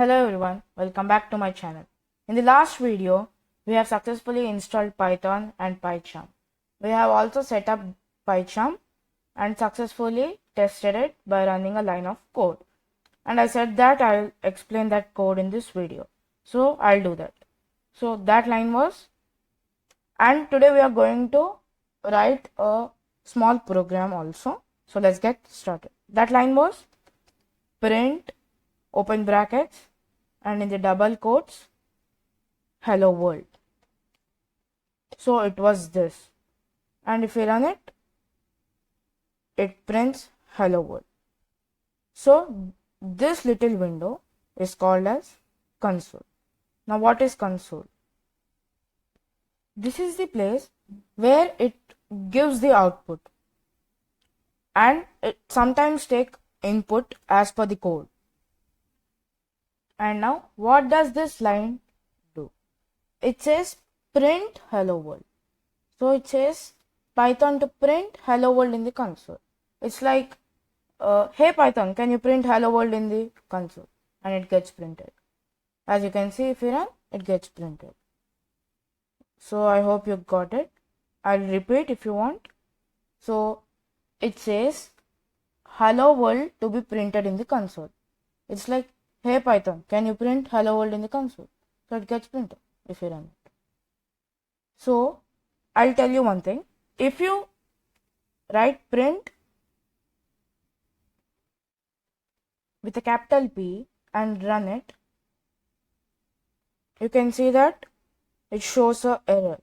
Hello everyone, welcome back to my channel. In the last video, we have successfully installed Python and PyCharm. We have also set up PyCharm and successfully tested it by running a line of code. And I said that I'll explain that code in this video. So I'll do that. So that line was, and today we are going to write a small program also. So let's get started. That line was print open brackets and in the double quotes hello world. So it was this, and if we run it, it prints hello world. So this little window is called as console. Now what is console? This is the place where it gives the output and it sometimes take input as per the code. And now what does this line do? It says print hello world. So it says Python to print hello world in the console. It's like, hey Python, can you print hello world in the console? And it gets printed. As you can see, if you run, it gets printed. So I hope you got it. I'll repeat if you want. So it says hello world to be printed in the console. It's like, hey Python, can you print hello world in the console? So it gets printed if you run it. So I'll tell you one thing. If you write print with a capital P and run it, you can see that it shows a error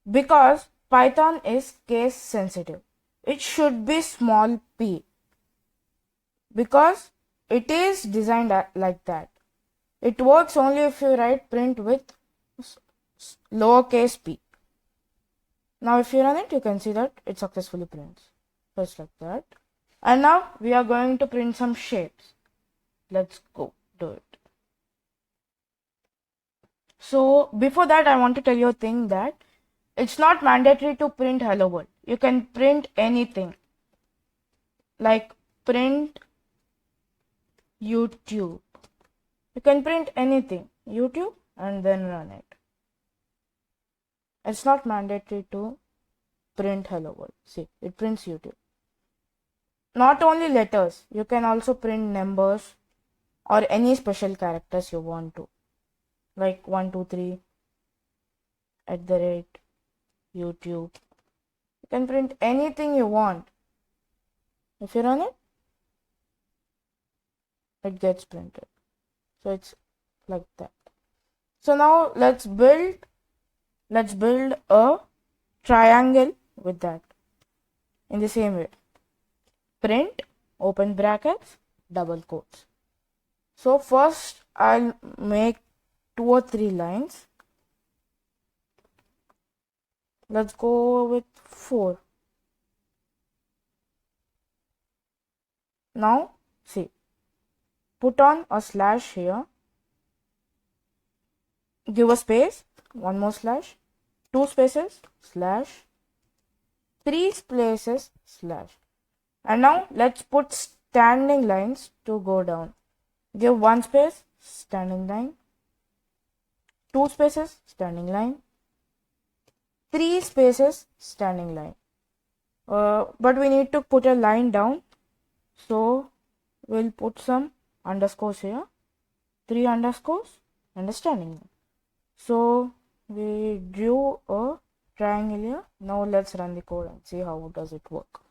because Python is case sensitive. It should be small p because it is designed like that. It works only if you write print with lowercase p. Now if you run it, you can see that it successfully prints just like that. And now we are going to print some shapes. Let's go do it. So before that, I want to tell you a thing that it's not mandatory to print hello world. You can print anything like print YouTube. You can print anything, YouTube, and then run it. It's not mandatory to print hello world. See, it prints YouTube. Not only letters, you can also print numbers or any special characters you want to, like 1 2 3 @ YouTube. You can print anything you want. If you run it, it gets printed. So it's like that. So now let's build a triangle with that in the same way. Print open brackets double quotes. So first I'll make 2 or 3 lines. Let's go with 4. Now see, put on a slash here, give a space, 1 more slash, 2 spaces, slash, 3 spaces, slash. And now let's put standing lines to go down. Give 1 space, standing line, 2 spaces, standing line, 3 spaces, standing line. But we need to put a line down, so we'll put some underscores here, 3 underscores and a standing line. So we drew a triangle here. Now let's run the code and see how does it work.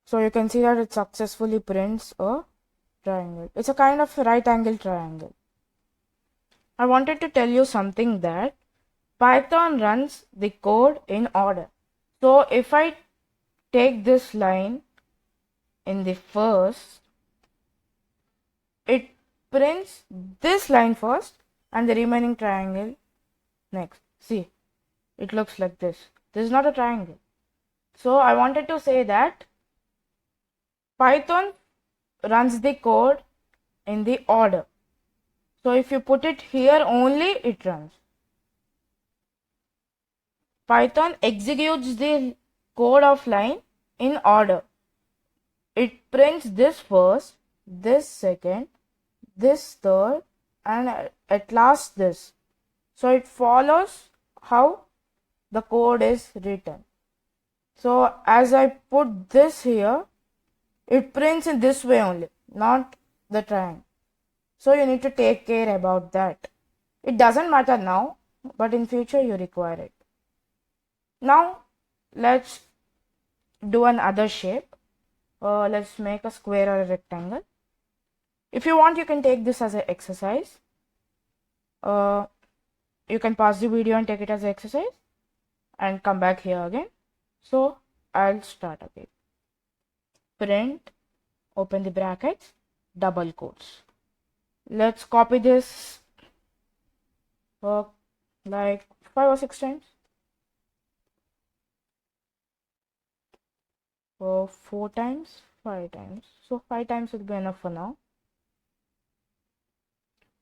So you can see that it successfully prints a triangle. It's a kind of right angle triangle. I wanted to tell you something that Python runs the code in order. So if I take this line in the first, it prints this line first and the remaining triangle next. See, it looks like this. This is not a triangle. So I wanted to say that Python runs the code in the order. So if you put it here only, it runs. Python executes the code of line in order. It prints this first this second, this third, and at last this. So it follows how the code is written. So as I put this here, it prints in this way only, not the triangle. So you need to take care about that. It doesn't matter now, but in future you require it. Now let's do another shape. Let's make a square or a rectangle. If you want, you can take this as an exercise. You can pause the video and take it as an exercise and come back here again. So I'll start again. Print, open the brackets, double quotes. Let's copy this like 5 or 6 times. 4 times, 5 times. So 5 times will be enough for now.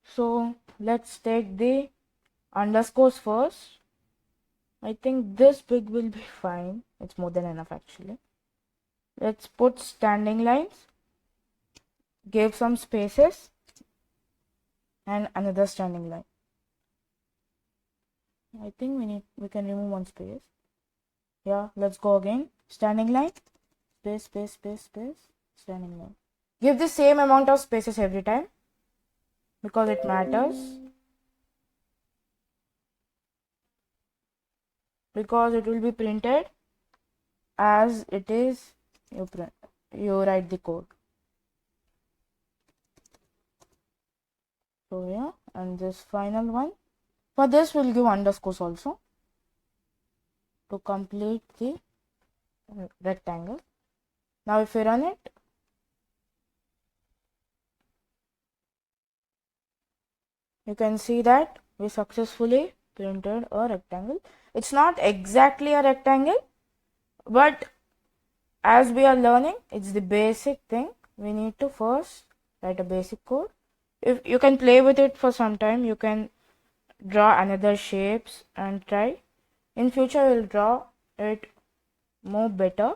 So let's take the underscores first. I think this big will be fine. It's more than enough actually. Let's put standing lines, give some spaces, and another standing line. I think we can remove one space. Yeah, let's go again. Standing line, space, space, space, space, standing line. Give the same amount of spaces every time because it matters. Because it will be printed as it is, you write the code. So yeah, and this final one, for this we'll give underscores also to complete the rectangle. Now if we run it, you can see that we successfully printed a rectangle. It's not exactly a rectangle, but as we are learning, it's the basic thing. We need to first write a basic code. If you can play with it for some time, you can draw another shapes and try. In future, we'll draw it more better.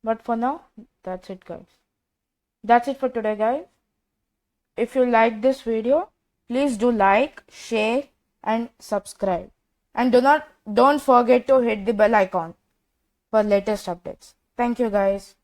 But for now, that's it, guys. That's it for today, guys. If you like this video, please do like, share, and subscribe. And don't forget to hit the bell icon for latest updates. Thank you, guys.